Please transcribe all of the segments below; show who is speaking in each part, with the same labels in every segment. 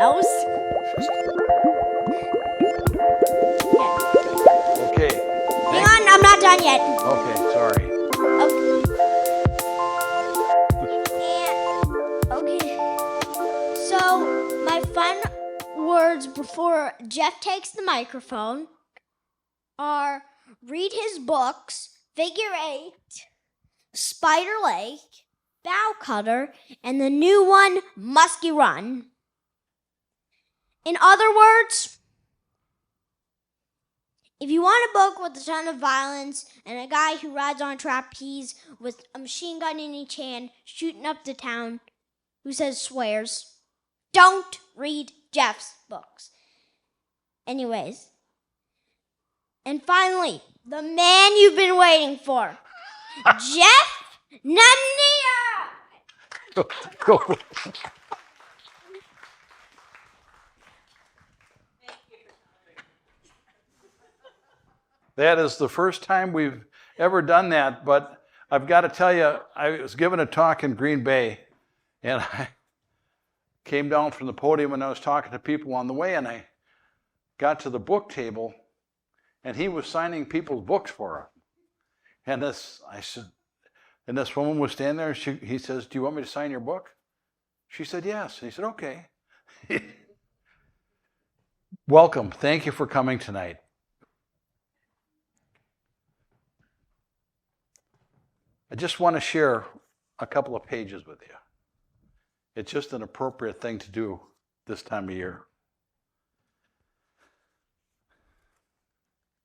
Speaker 1: knows.
Speaker 2: Okay.
Speaker 1: Hang on, I'm not done yet.
Speaker 2: Okay, sorry.
Speaker 1: Okay. So, my fun words before Jeff takes the microphone are read his books, Figure 8, Spider Lake, Bow Cutter, and the new one, Musky Run. In other words, if you want a book with a ton of violence and a guy who rides on a trapeze with a machine gun in each hand shooting up the town who says swears, don't read Jeff's books. Anyways. And finally, the man you've been waiting for, Jeff Nania!
Speaker 2: Go. That is the first time we've ever done that, but I've got to tell you, I was giving a talk in Green Bay, and I came down from the podium and I was talking to people on the way, and I got to the book table, and he was signing people's books for him. And this woman was standing there, and he says, "Do you want me to sign your book?" She said, "Yes." And he said, "Okay." Welcome. Thank you for coming tonight. I just want to share a couple of pages with you. It's just an appropriate thing to do this time of year.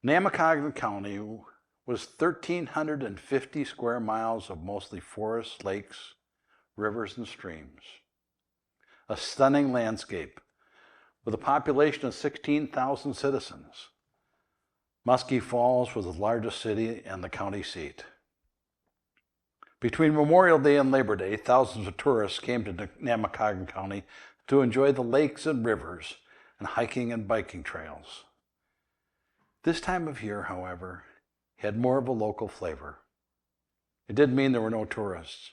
Speaker 2: Namakagon County was 1,350 square miles of mostly forests, lakes, rivers, and streams. A stunning landscape with a population of 16,000 citizens. Musky Falls was the largest city and the county seat. Between Memorial Day and Labor Day, thousands of tourists came to Namakagon County to enjoy the lakes and rivers and hiking and biking trails. This time of year, however, had more of a local flavor. It didn't mean there were no tourists.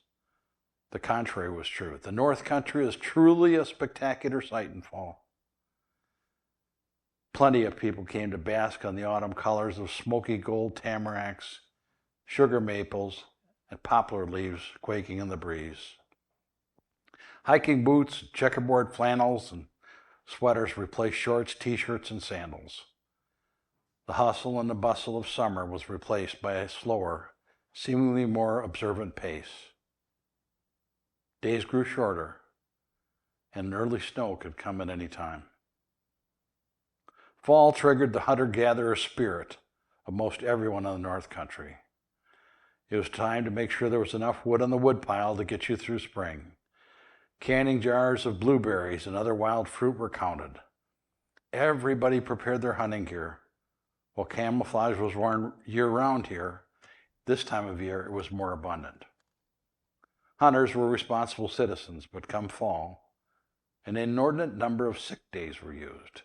Speaker 2: The contrary was true. The North Country is truly a spectacular sight in fall. Plenty of people came to bask on the autumn colors of smoky gold tamaracks, sugar maples, and poplar leaves quaking in the breeze. Hiking boots, checkerboard flannels, and sweaters replaced shorts, t-shirts, and sandals. The hustle and the bustle of summer was replaced by a slower, seemingly more observant pace. Days grew shorter, and an early snow could come at any time. Fall triggered the hunter-gatherer spirit of most everyone in the North Country. It was time to make sure there was enough wood on the woodpile to get you through spring. Canning jars of blueberries and other wild fruit were counted. Everybody prepared their hunting gear. While camouflage was worn year-round here, this time of year it was more abundant. Hunters were responsible citizens, but come fall, an inordinate number of sick days were used,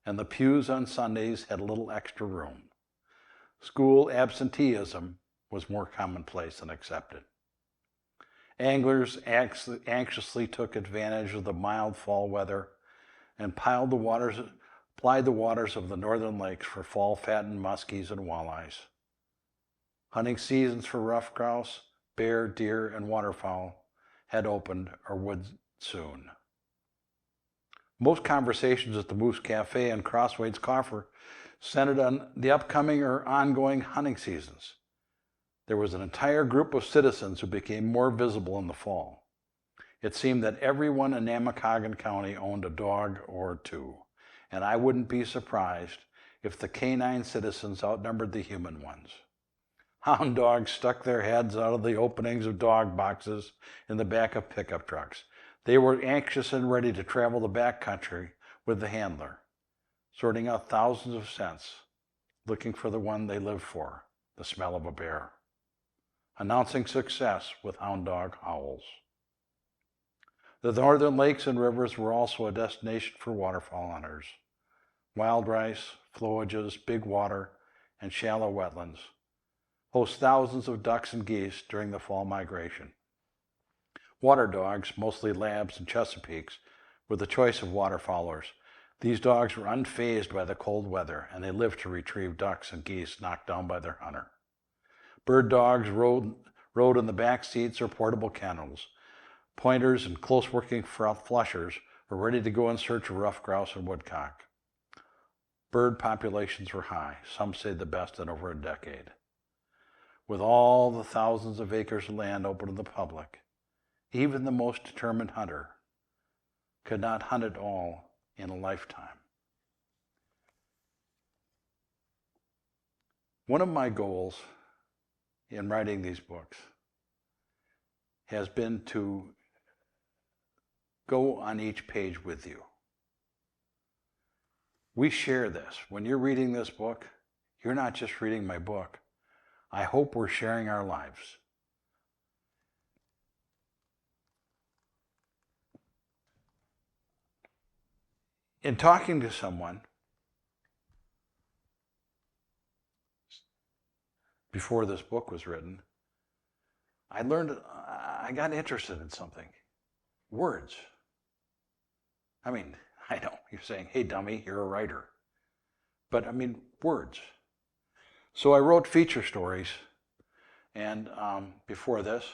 Speaker 2: and the pews on Sundays had a little extra room. School absenteeism was more commonplace than accepted. Anglers anxiously took advantage of the mild fall weather and applied the waters of the northern lakes for fall fattened muskies and walleyes. Hunting seasons for ruffed grouse, bear, deer, and waterfowl had opened or would soon. Most conversations at the Moose Cafe and Crosswade's Coffer centered on the upcoming or ongoing hunting seasons. There was an entire group of citizens who became more visible in the fall. It seemed that everyone in Namakagon County owned a dog or two, and I wouldn't be surprised if the canine citizens outnumbered the human ones. Hound dogs stuck their heads out of the openings of dog boxes in the back of pickup trucks. They were anxious and ready to travel the back country with the handler, sorting out thousands of scents, looking for the one they lived for, the smell of a bear, announcing success with hound dog howls. The northern lakes and rivers were also a destination for waterfowl hunters. Wild rice, flowages, big water, and shallow wetlands host thousands of ducks and geese during the fall migration. Water dogs, mostly labs and Chesapeakes, were the choice of waterfowlers. These dogs were unfazed by the cold weather, and they lived to retrieve ducks and geese knocked down by their hunter. Bird dogs rode in the back seats or portable kennels. Pointers and close-working flushers were ready to go in search of ruffed grouse and woodcock. Bird populations were high, some say the best in over a decade. With all the thousands of acres of land open to the public, even the most determined hunter could not hunt it all in a lifetime. One of my goals in writing these books has been to go on each page with you. We share this. When you're reading this book, you're not just reading my book. I hope we're sharing our lives. In talking to someone before this book was written, I got interested in something. Words. I mean, I know you're saying, hey dummy, you're a writer. But I mean, words. So I wrote feature stories, and before this,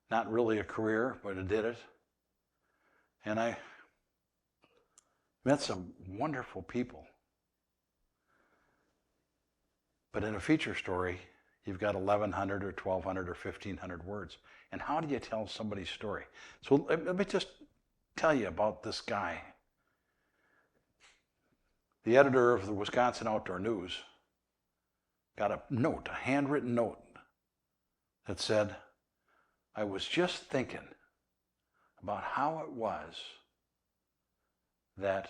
Speaker 2: not really a career, but I did it. And I met some wonderful people. But in a feature story, you've got 1,100 or 1,200 or 1,500 words. And how do you tell somebody's story? So let me just tell you about this guy. The editor of the Wisconsin Outdoor News got a handwritten note that said, I was just thinking about how it was that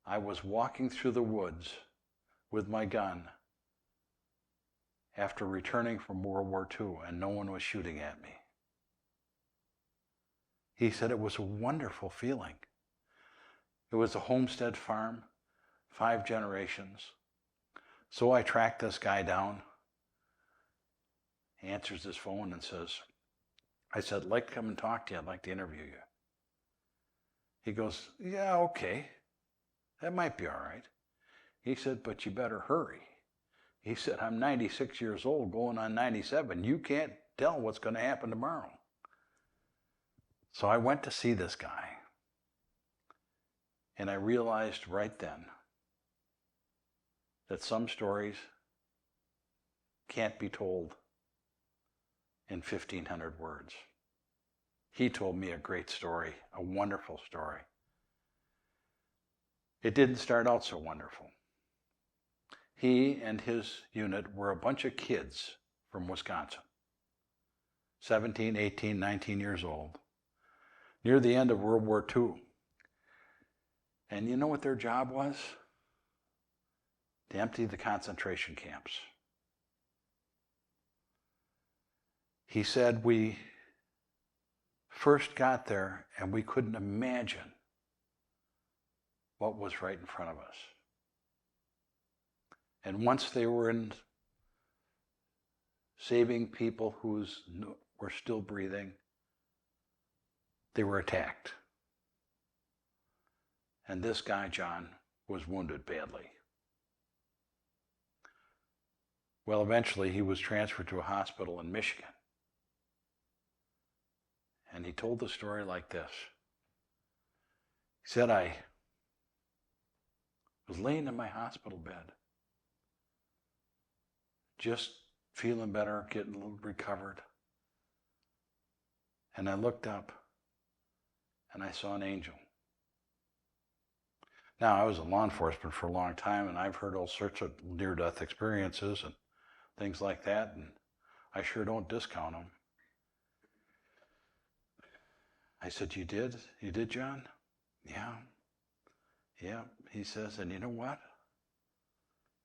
Speaker 2: I was walking through the woods with my gun after returning from World War II and no one was shooting at me. He said it was a wonderful feeling. It was a homestead farm, 5 generations. So I tracked this guy down. He answers his phone and says, I said, I'd like to come and talk to you. I'd like to interview you. He goes, yeah, okay. That might be all right. He said, but you better hurry. He said, I'm 96 years old, going on 97. You can't tell what's going to happen tomorrow. So I went to see this guy. And I realized right then that some stories can't be told in 1,500 words. He told me a great story, a wonderful story. It didn't start out so wonderful. He and his unit were a bunch of kids from Wisconsin, 17, 18, 19 years old, near the end of World War II. And you know what their job was? To empty the concentration camps. He said we first got there and we couldn't imagine what was right in front of us. And once they were in saving people who were still breathing, they were attacked. And this guy, John, was wounded badly. Well, eventually he was transferred to a hospital in Michigan. And he told the story like this. He said, I was laying in my hospital bed, just feeling better, getting a little recovered. And I looked up and I saw an angel. Now, I was in law enforcement for a long time, and I've heard all sorts of near-death experiences and things like that, and I sure don't discount them. I said, you did? You did, John? Yeah. Yeah, he says, and you know what?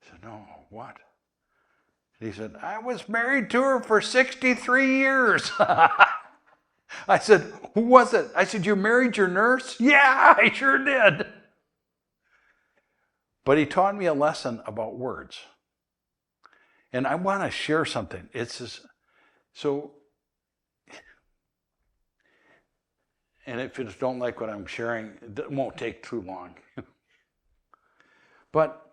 Speaker 2: I said, no, what? And he said, I was married to her for 63 years. I said, who was it? I said, you married your nurse? Yeah, I sure did. But he taught me a lesson about words. And I want to share something. It's just, so, And if you just don't like what I'm sharing, it won't take too long. But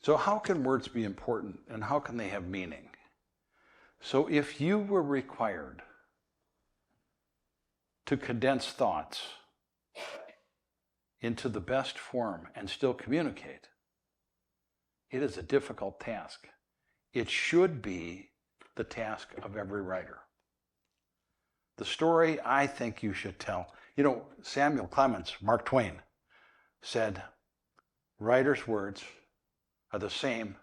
Speaker 2: so how can words be important and how can they have meaning? So if you were required to condense thoughts into the best form and still communicate, it is a difficult task. It should be the task of every writer. The story I think you should tell. You know, Samuel Clemens, Mark Twain, said, writer's words are the same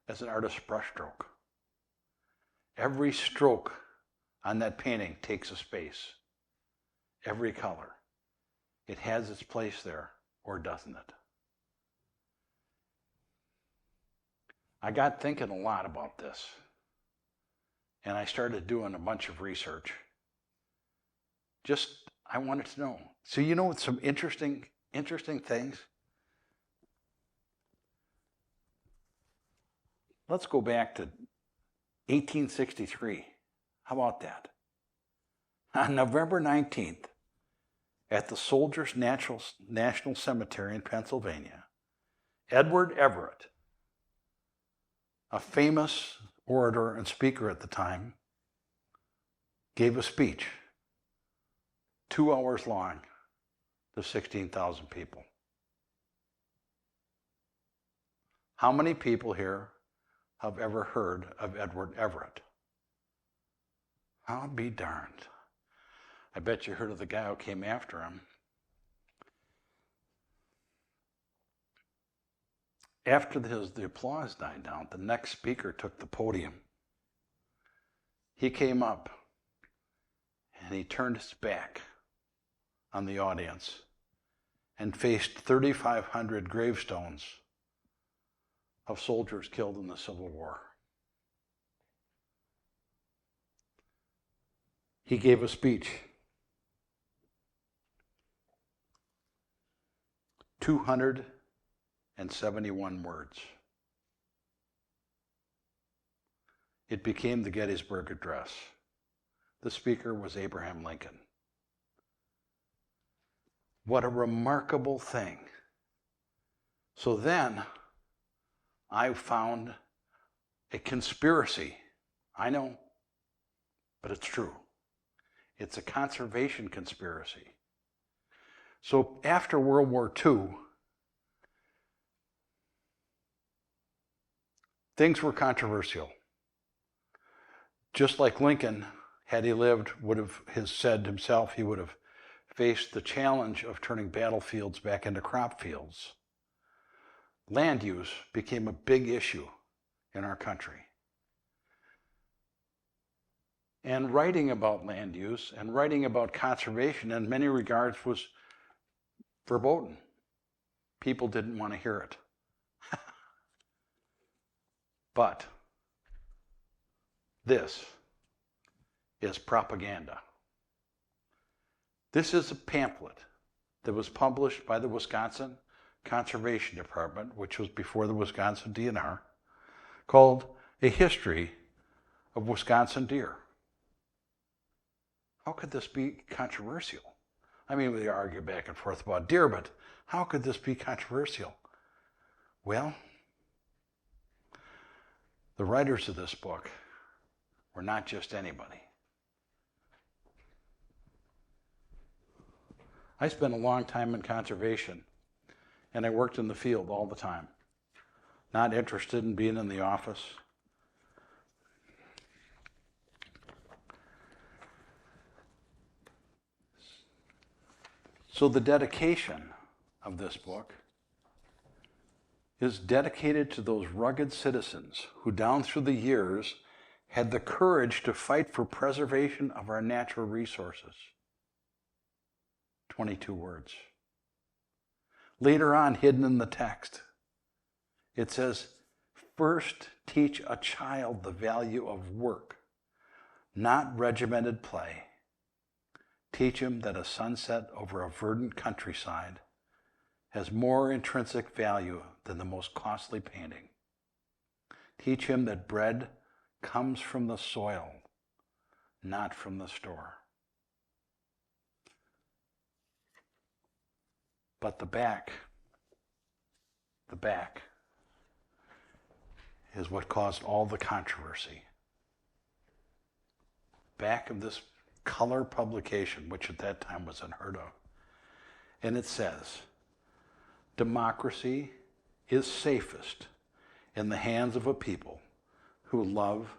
Speaker 2: as an artist's brushstroke. Every stroke on that painting takes a space. Every color. It has its place there, or doesn't it? I got thinking a lot about this, and I started doing a bunch of research. I wanted to know. So you know some interesting things? Let's go back to 1863. How about that? On November 19th, at the Soldiers' National Cemetery in Pennsylvania, Edward Everett, a famous orator and speaker at the time, gave a speech 2 hours long to 16,000 people. How many people here have ever heard of Edward Everett? I'll be darned. I bet you heard of the guy who came after him. After the applause died down, the next speaker took the podium. He came up and he turned his back on the audience and faced 3,500 gravestones of soldiers killed in the Civil War. He gave a speech. 271 words. It became the Gettysburg Address. The speaker was Abraham Lincoln. What a remarkable thing. So then, I found a conspiracy. I know, but it's true. It's a conservation conspiracy. So after World War II, things were controversial. Just like Lincoln, had he lived, would have said himself, he would have faced the challenge of turning battlefields back into crop fields. Land use became a big issue in our country. And writing about land use and writing about conservation in many regards was verboten. People didn't want to hear it. But this is propaganda. This is a pamphlet that was published by the Wisconsin Conservation Department, which was before the Wisconsin DNR, called A History of Wisconsin Deer. How could this be controversial? I mean, we argue back and forth about deer, but how could this be controversial? Well, the writers of this book were not just anybody. I spent a long time in conservation, and I worked in the field all the time. Not interested in being in the office. So the dedication of this book is dedicated to those rugged citizens who down through the years had the courage to fight for preservation of our natural resources. 22 words. Later on, hidden in the text, it says, First, teach a child the value of work, not regimented play. Teach him that a sunset over a verdant countryside has more intrinsic value than the most costly painting. Teach him that bread comes from the soil, not from the store. But the back is what caused all the controversy. Back of this color publication, which at that time was unheard of. And it says, democracy is safest in the hands of a people who love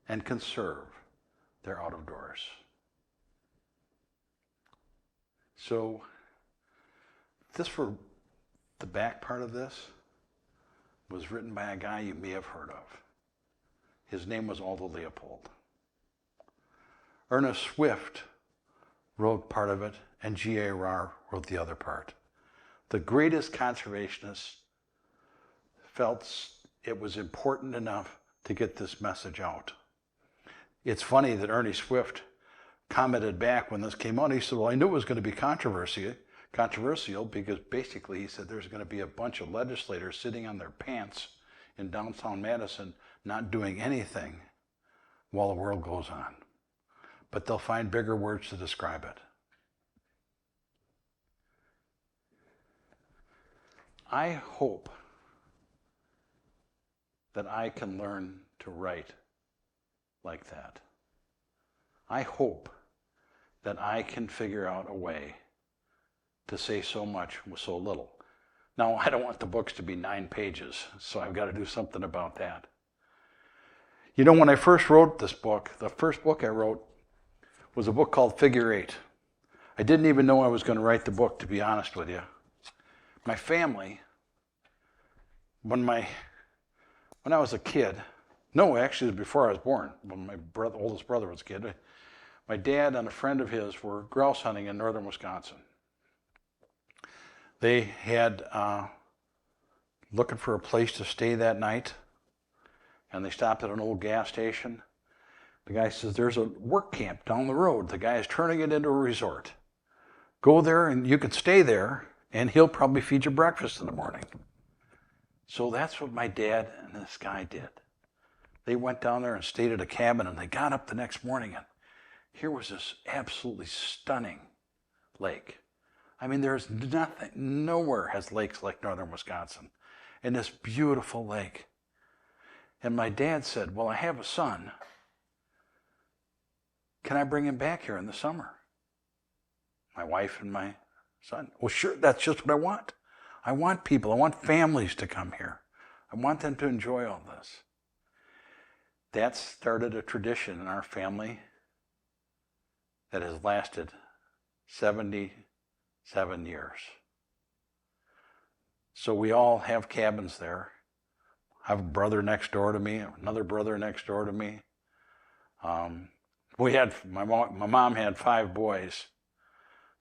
Speaker 2: and conserve their out of doors. So, this were the back part of this was written by a guy you may have heard of. His name was Aldo Leopold. Ernest Swift wrote part of it, and G.A. Rauh wrote the other part. The greatest conservationists felt it was important enough to get this message out. It's funny that Ernest Swift commented back when this came out. He said, well, I knew it was going to be controversial because basically he said there's going to be a bunch of legislators sitting on their pants in downtown Madison not doing anything while the world goes on. But they'll find bigger words to describe it. I hope that I can learn to write like that. I hope that I can figure out a way to say so much with so little. Now, I don't want the books to be 9 pages, so I've got to do something about that. You know, when I first wrote this book, the first book I wrote was a book called Figure 8. I didn't even know I was going to write the book, to be honest with you. My family, when I was a kid, no, actually it was before I was born, when my oldest brother was a kid, my dad and a friend of his were grouse hunting in northern Wisconsin. They had looking for a place to stay that night, and they stopped at an old gas station. The guy says, there's a work camp down the road. The guy is turning it into a resort. Go there and you can stay there, and he'll probably feed you breakfast in the morning. So that's what my dad and this guy did. They went down there and stayed at a cabin, and they got up the next morning, and here was this absolutely stunning lake. I mean, there's nothing, nowhere has lakes like northern Wisconsin. And this beautiful lake. And my dad said, well, I have a son. Can I bring him back here in the summer? My wife and my son. Well, sure, that's just what I want. I want people, I want families to come here. I want them to enjoy all this. That started a tradition in our family that has lasted 77 years. So we all have cabins there. I have a brother next door to me, another brother next door to me. My mom had 5 boys.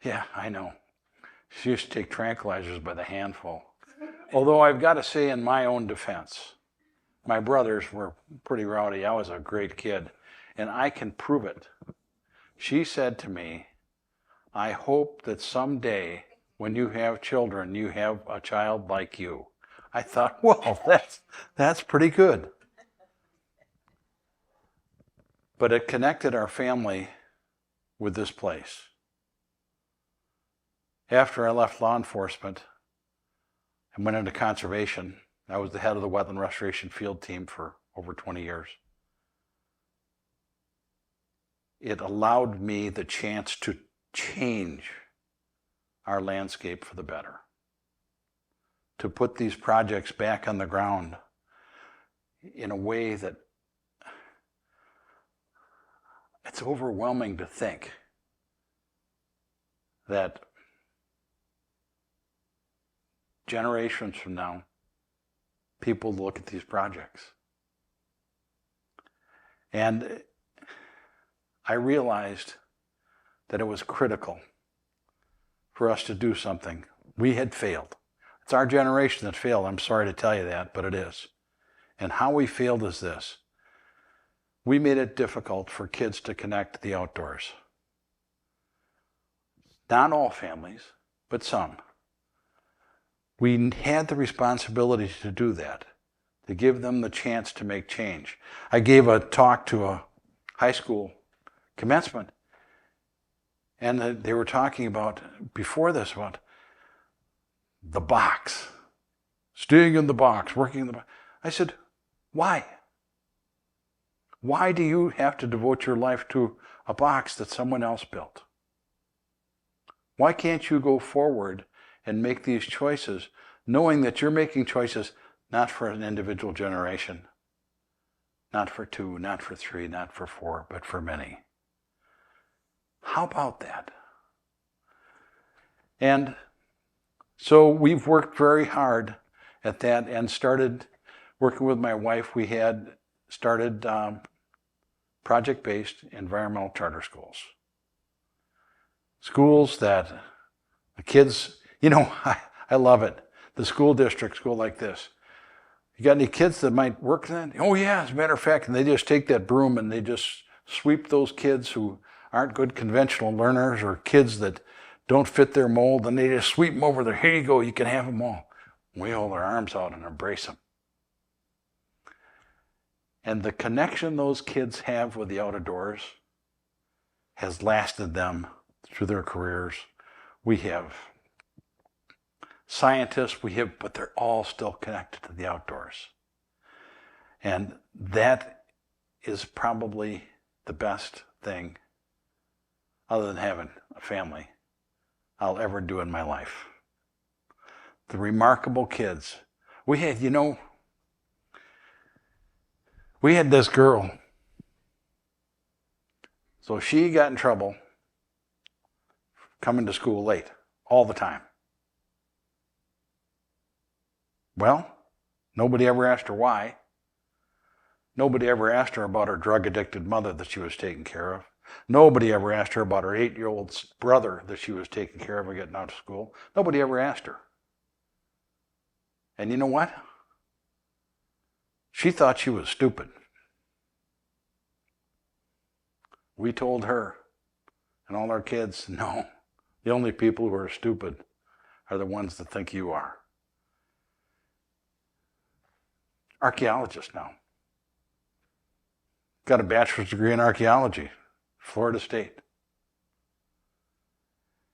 Speaker 2: Yeah, I know. She used to take tranquilizers by the handful. Although I've got to say, in my own defense, my brothers were pretty rowdy. I was a great kid, and I can prove it. She said to me, I hope that someday when you have children, you have a child like you. I thought, well, that's pretty good. But it connected our family with this place. After I left law enforcement and went into conservation, I was the head of the wetland restoration field team for over 20 years. It allowed me the chance to change our landscape for the better, to put these projects back on the ground in a way that it's overwhelming to think that generations from now, people look at these projects. And I realized that it was critical for us to do something. We had failed. It's our generation that failed. I'm sorry to tell you that, but it is. And how we failed is this. We made it difficult for kids to connect to the outdoors. Not all families, but some. We had the responsibility to do that, to give them the chance to make change. I gave a talk to a high school commencement, and they were talking about, before this, about the box. Staying in the box, working in the box. I said, why? Why do you have to devote your life to a box that someone else built? Why can't you go forward and make these choices, knowing that you're making choices not for an individual generation, not for 2, not for 3, not for 4, but for many? How about that? And so we've worked very hard at that and started working with my wife. We had started project-based environmental charter schools. Schools that the kids, I love it. The school district, school like this. You got any kids that might work then? Oh yeah, as a matter of fact, and they just take that broom and they just sweep those kids who aren't good conventional learners or kids that don't fit their mold, and they just sweep them over there. Here you go, you can have them all. We hold our arms out and embrace them. And the connection those kids have with the outdoors has lasted them through their careers. We have scientists, but they're all still connected to the outdoors. And that is probably the best thing, other than having a family, I'll ever do in my life. The remarkable kids. We had this girl. So she got in trouble coming to school late all the time. Well, nobody ever asked her why. Nobody ever asked her about her drug-addicted mother that she was taking care of. Nobody ever asked her about her 8-year-old brother that she was taking care of and getting out of school. Nobody ever asked her. And you know what? She thought she was stupid. We told her and all our kids, no, the only people who are stupid are the ones that think you are. Archaeologist now. Got a bachelor's degree in archaeology, Florida State.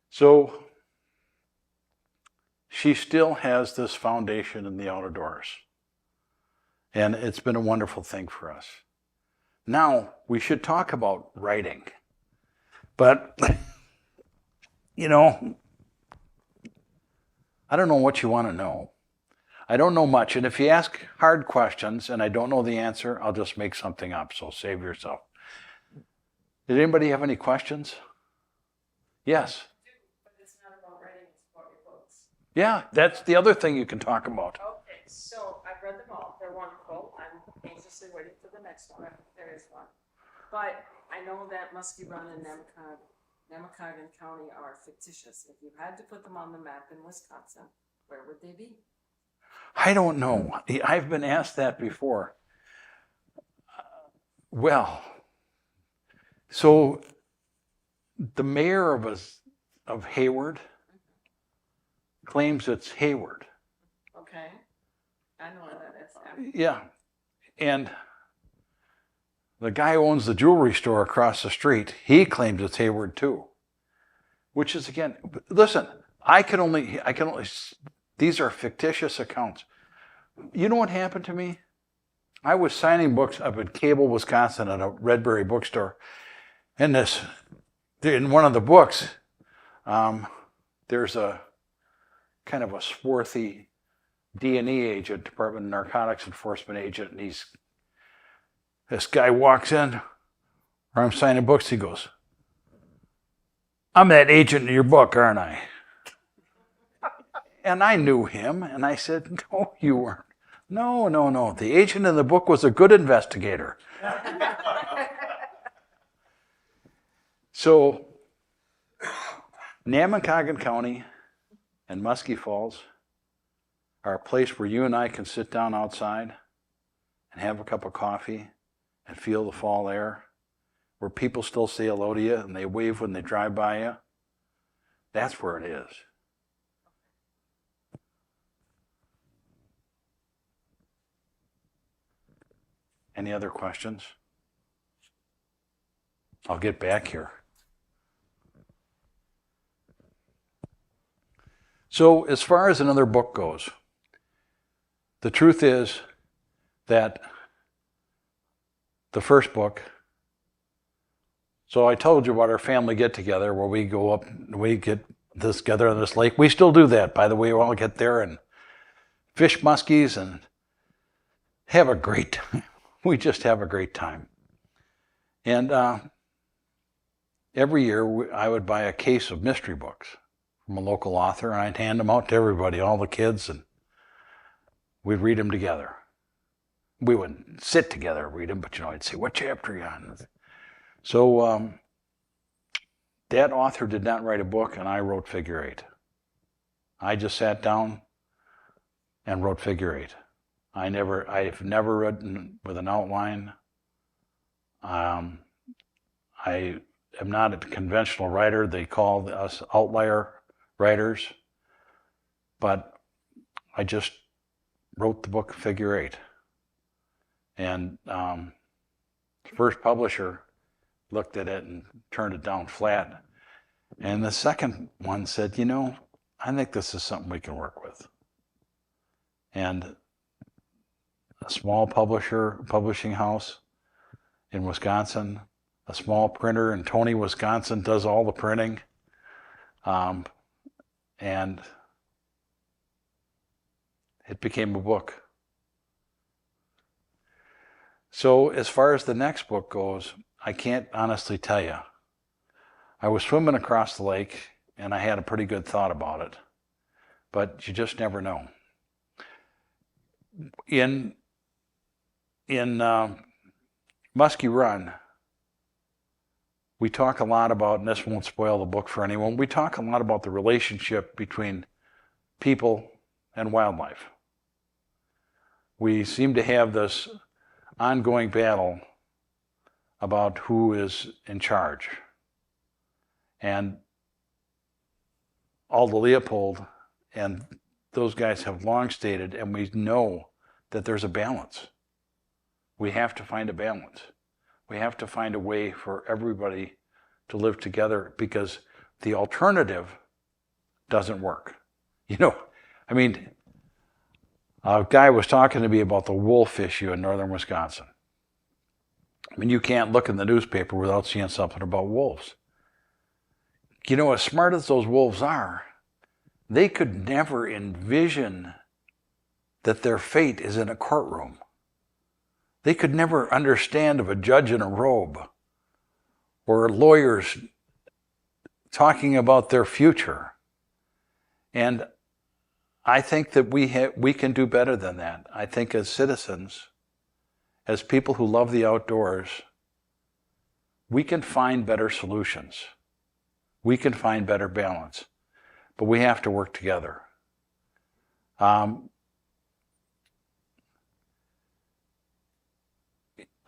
Speaker 2: So she still has this foundation in the outdoors. And it's been a wonderful thing for us. Now, we should talk about writing. But, I don't know what you want to know. I don't know much. And if you ask hard questions and I don't know the answer, I'll just make something up. So save yourself. Did anybody have any questions? Yes.
Speaker 3: But it's not about writing, it's about your books.
Speaker 2: Yeah, that's the other thing you can talk about.
Speaker 3: Okay, so I've read them all. They're wonderful. I'm anxiously waiting for the next one, if there is one. But I know that Musky Run and Nemacolin County are fictitious. If you had to put them on the map in Wisconsin, where would they be?
Speaker 2: I don't know. I've been asked that before. So the mayor of Hayward claims it's Hayward.
Speaker 3: Okay, I know where that is.
Speaker 2: Yeah, and the guy who owns the jewelry store across the street, he claims it's Hayward too. Which is, again, listen, I can only, these are fictitious accounts. You know what happened to me? I was signing books up at Cable, Wisconsin at a Redberry bookstore. And in one of the books, there's a kind of a swarthy D&E agent, Department of Narcotics Enforcement agent, and this guy walks in, where I'm signing books, he goes, "I'm that agent in your book, aren't I?" And I knew him, and I said, "No, you weren't. No. The agent in the book was a good investigator." So, Nemacolin County and Muskie Falls are a place where you and I can sit down outside and have a cup of coffee and feel the fall air, where people still say hello to you and they wave when they drive by you, that's where it is. Any other questions? I'll get back here. So as far as another book goes, the truth is that the first book, so I told you about our family get-together where we go up, we get this together on this lake. We still do that, by the way. We'll all get there and fish muskies and have a great time. We just have a great time. And every year I would buy a case of mystery books from a local author, and I'd hand them out to everybody, all the kids, and we'd read them together. We wouldn't sit together and read them, but I'd say, what chapter are you on? So that author did not write a book, and I wrote Figure Eight. I just sat down and wrote Figure Eight. I've never written with an outline. I am not a conventional writer. They call us outlier writers. But I just wrote the book Figure Eight. And the first publisher looked at it and turned it down flat. And the second one said, I think this is something we can work with. And a small publishing house in Wisconsin, a small printer in Tony, Wisconsin, does all the printing. And it became a book. So as far as the next book goes, I can't honestly tell you. I was swimming across the lake, and I had a pretty good thought about it. But you just never know. In Musky Run, we talk a lot about, and this won't spoil the book for anyone, we talk a lot about the relationship between people and wildlife. We seem to have this ongoing battle about who is in charge. And Aldo Leopold and those guys have long stated, and we know that there's a balance. We have to find a balance. We have to find a way for everybody to live together, because the alternative doesn't work. A guy was talking to me about the wolf issue in northern Wisconsin. You can't look in the newspaper without seeing something about wolves. As smart as those wolves are, they could never envision that their fate is in a courtroom. They could never understand of a judge in a robe or lawyers talking about their future. And I think that we can do better than that. I think as citizens, as people who love the outdoors, we can find better solutions. We can find better balance. But we have to work together.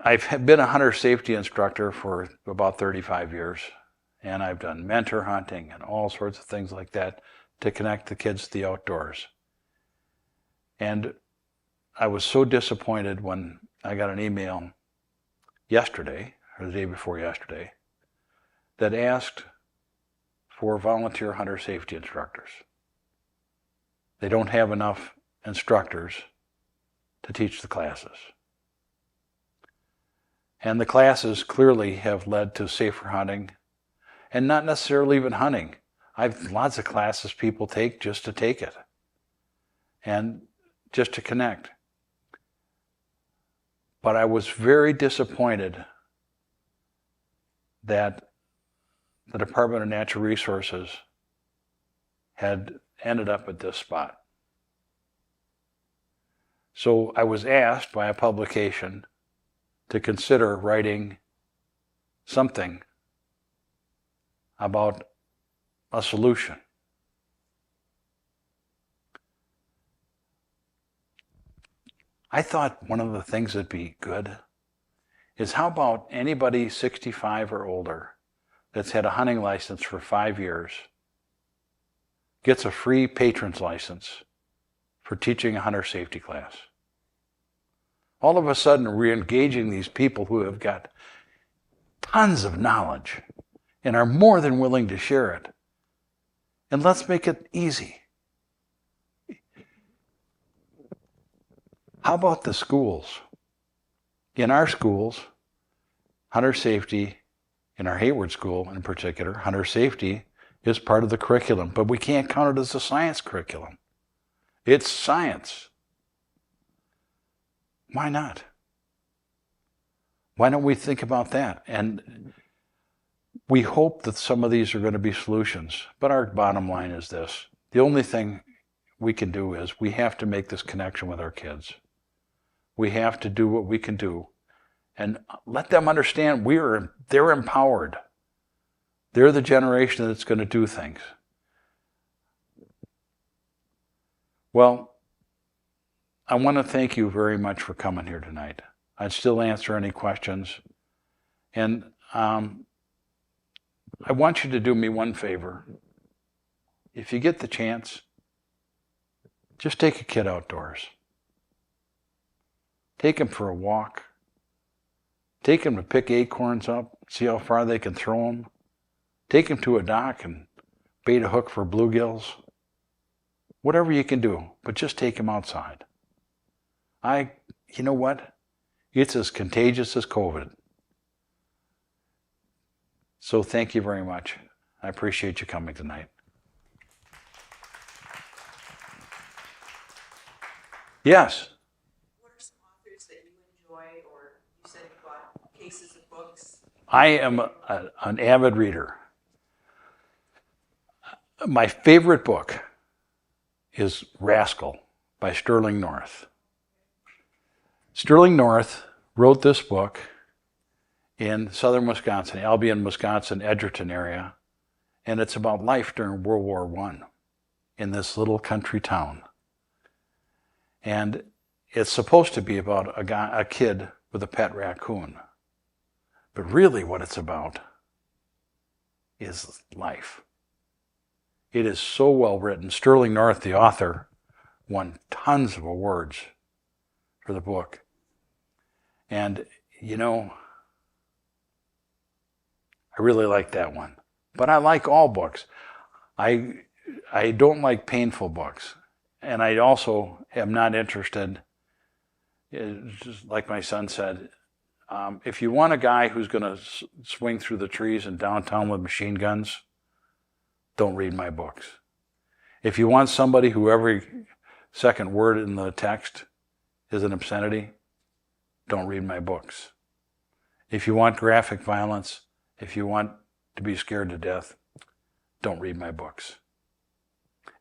Speaker 2: I've been a hunter safety instructor for about 35 years, and I've done mentor hunting and all sorts of things like that to connect the kids to the outdoors. And I was so disappointed when I got an email yesterday, or the day before yesterday, that asked for volunteer hunter safety instructors. They don't have enough instructors to teach the classes. And the classes clearly have led to safer hunting, and not necessarily even hunting. I've lots of classes people take just to take it, and just to connect. But I was very disappointed that the Department of Natural Resources had ended up at this spot. So I was asked by a publication to consider writing something about a solution. I thought one of the things that'd be good is how about anybody 65 or older that's had a hunting license for 5 years gets a free patron's license for teaching a hunter safety class. All of a sudden, we're engaging these people who have got tons of knowledge and are more than willing to share it. And let's make it easy. How about the schools? In our schools, hunter safety, in our Hayward School in particular, hunter safety is part of the curriculum, but we can't count it as a science curriculum. It's science. Why not? Why don't we think about that? And we hope that some of these are going to be solutions, but our bottom line is this. The only thing we can do is we have to make this connection with our kids. We have to do what we can do and let them understand they're empowered. They're the generation that's going to do things. Well, I want to thank you very much for coming here tonight. I'd still answer any questions. And I want you to do me one favor. If you get the chance, just take a kid outdoors. Take him for a walk. Take him to pick acorns up, see how far they can throw them. Take him to a dock and bait a hook for bluegills. Whatever you can do, but just take him outside. You know what? It's as contagious as COVID. So thank you very much. I appreciate you coming tonight. Yes.
Speaker 4: What are some authors that you enjoy, or you said you bought cases of books?
Speaker 2: I am an avid reader. My favorite book is Rascal by Sterling North. Sterling North wrote this book in southern Wisconsin, Albion, Wisconsin, Edgerton area, and it's about life during World War I in this little country town. And it's supposed to be about a kid with a pet raccoon. But really what it's about is life. It is so well written. Sterling North, the author, won tons of awards for the book. And, you know, I really like that one. But I like all books. I don't like painful books. And I also am not interested, just like my son said, if you want a guy who's going to swing through the trees in downtown with machine guns, don't read my books. If you want somebody who every second word in the text is an obscenity, don't read my books. If you want graphic violence, if you want to be scared to death, don't read my books.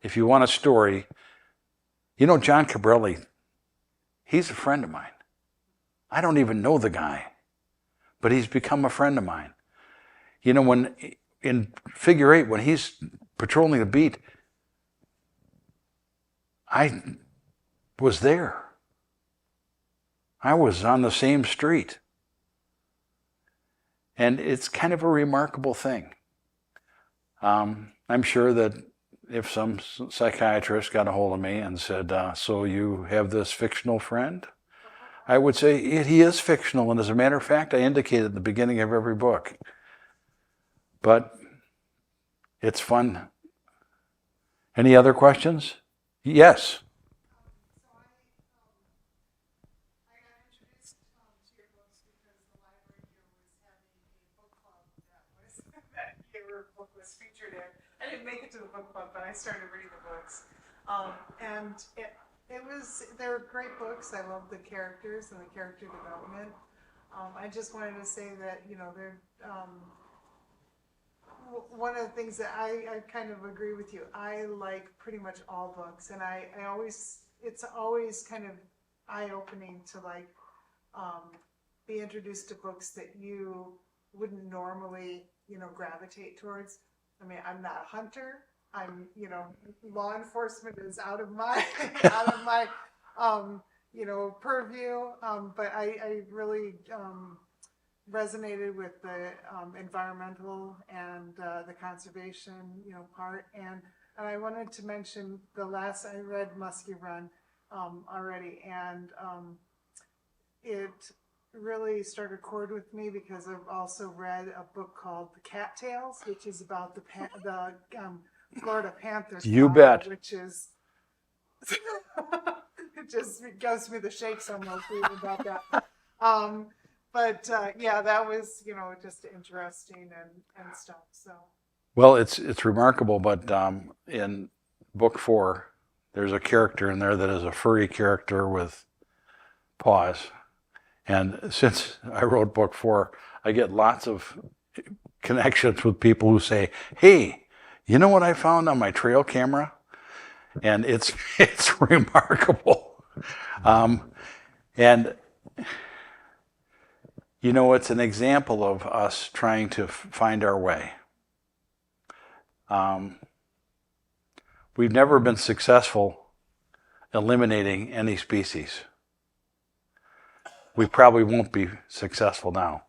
Speaker 2: If you want a story, you know John Cabrelli, he's a friend of mine. I don't even know the guy, but he's become a friend of mine. You know, when in Figure 8, when he's patrolling the beat, I was there. I was on the same street. And it's kind of a remarkable thing. I'm sure that if some psychiatrist got a hold of me and said, so you have this fictional friend? I would say he is fictional, and as a matter of fact, I indicated at the beginning of every book. But it's fun. Any other questions? Yes.
Speaker 4: I got introduced to your books because the library here was having a book club that your book was featured in. I didn't make it to the book club, but I started reading the books. And they're great books. I love the characters and the character development. I just wanted to say that, you know, they're, one of the things that I kind of agree with you. I like pretty much all books, and it's always kind of eye-opening to like be introduced to books that you wouldn't normally, you know, gravitate towards. I mean, I'm not a hunter. I'm, you know, law enforcement is out of my purview. But I really resonated with the environmental and the conservation, part. And I wanted to mention I read Musky Run already, and it really struck a chord with me because I've also read a book called The Cattails, which is about the Florida Panthers.
Speaker 2: You bet.
Speaker 4: Which is it just gives me the shakes almost reading about that. But that was just interesting and stuff. So.
Speaker 2: Well, it's remarkable, but in book 4, there's a character in there that is a furry character with paws. And since I wrote book 4, I get lots of connections with people who say, "Hey, you know what I found on my trail camera?" And it's remarkable. And it's an example of us trying to find our way. We've never been successful eliminating any species. We probably won't be successful now.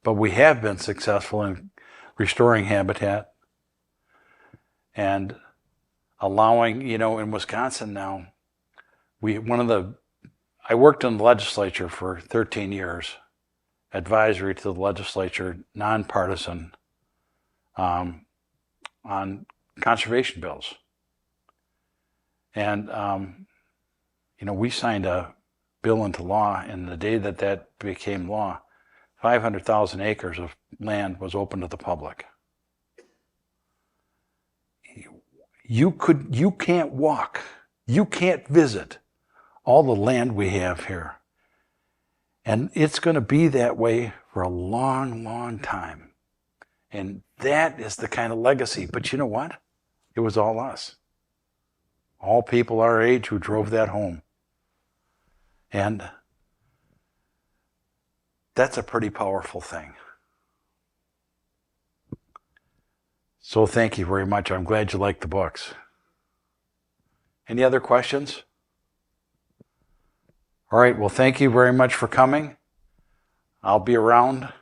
Speaker 2: But we have been successful in restoring habitat and allowing, in Wisconsin now, I worked in the legislature for 13 years, advisory to the legislature, nonpartisan, on conservation bills. And, we signed a bill into law, and the day that became law, 500,000 acres of land was open to the public. You can't walk, you can't visit all the land we have here. And it's going to be that way for a long, long time. And that is the kind of legacy. But you know what? It was all us. All people our age who drove that home. And that's a pretty powerful thing. So thank you very much. I'm glad you liked the books. Any other questions? All right, well, thank you very much for coming. I'll be around.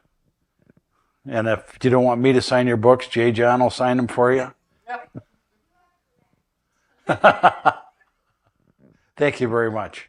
Speaker 2: And if you don't want me to sign your books, J. John will sign them for you. Thank you very much.